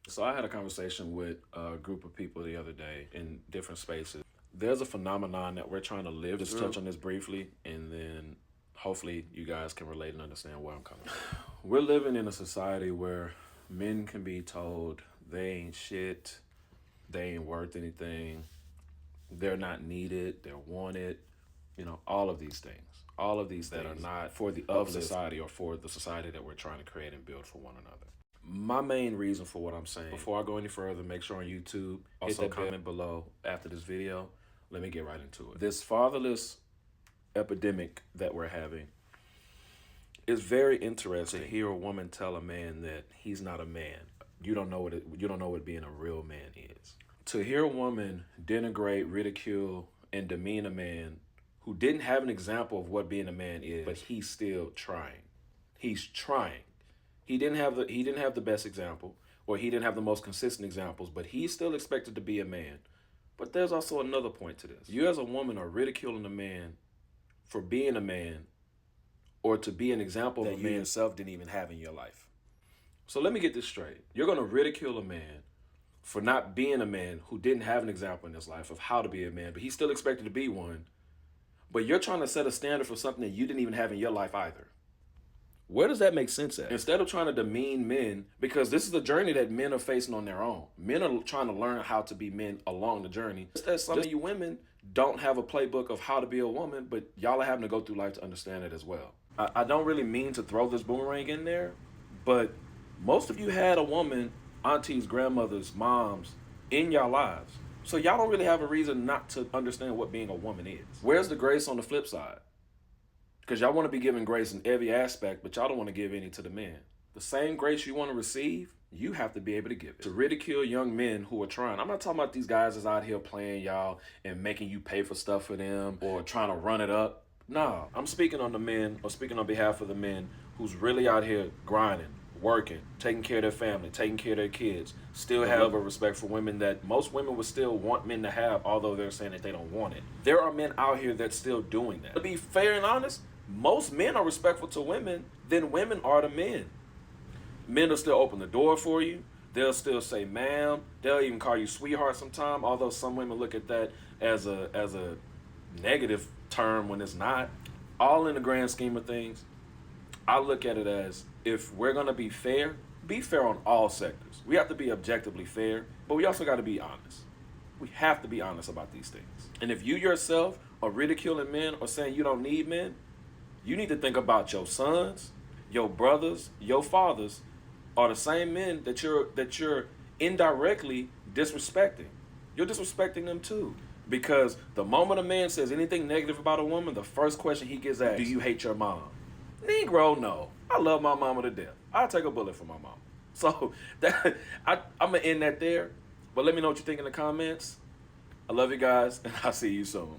So I had a conversation with a group of people the other day in different spaces. There's a phenomenon that we're trying to live. Just touch on this briefly, and then hopefully you guys can relate and understand where I'm coming from. We're living in a society where men can be told they ain't shit, they ain't worth anything, they're not needed, they're wanted, all of these things. All of these that are not for the of society or for the society that we're trying to create and build for one another. My main reason for what I'm saying, before I go any further, make sure on YouTube, also hit that comment below after this video. Let me get right into it. This fatherless epidemic that we're having is very interesting. To hear a woman tell a man that he's not a man. You don't know what being a real man is. To hear a woman denigrate, ridicule, and demean a man who didn't have an example of what being a man is, but he's still trying. He's trying. He didn't have the best example, or he didn't have the most consistent examples, but he's still expected to be a man. But there's also another point to this. You as a woman are ridiculing a man for being a man, or to be an example that you yourself didn't even have in your life. So let me get this straight. You're going to ridicule a man for not being a man who didn't have an example in his life of how to be a man, but he's still expected to be one. But you're trying to set a standard for something that you didn't even have in your life either. Where does that make sense at? Instead of trying to demean men, because this is a journey that men are facing on their own. Men are trying to learn how to be men along the journey. Just as some of you women don't have a playbook of how to be a woman, but y'all are having to go through life to understand it as well. I don't really mean to throw this boomerang in there, but most of you had a woman, aunties, grandmothers, moms in your lives. So y'all don't really have a reason not to understand what being a woman is. Where's the grace on the flip side? Because y'all want to be giving grace in every aspect, but y'all don't want to give any to the men. The same grace you want to receive, you have to be able to give it. To ridicule young men who are trying. I'm not talking about these guys that's out here playing y'all and making you pay for stuff for them or trying to run it up. No, I'm speaking on the men, or speaking on behalf of the men who's really out here grinding, working, taking care of their family, taking care of their kids, still have love or respect for women that most women would still want men to have, although they're saying that they don't want it. There are men out here that's still doing that. To be fair and honest, most men are respectful to women than women are to men. Men will still open the door for you. They'll still say ma'am. They'll even call you sweetheart sometime, although some women look at that as a negative term when it's not. All in the grand scheme of things, I look at it as, if we're going to be fair on all sectors. We have to be objectively fair, but we also got to be honest. We have to be honest about these things. And if you yourself are ridiculing men or saying you don't need men, you need to think about your sons, your brothers, your fathers are the same men that you're indirectly disrespecting. You're disrespecting them too. Because the moment a man says anything negative about a woman, the first question he gets asked, do you hate your mom? Negro, no. I love my mama to death. I'll take a bullet for my mama. So I'm going to end that there. But let me know what you think in the comments. I love you guys, and I'll see you soon.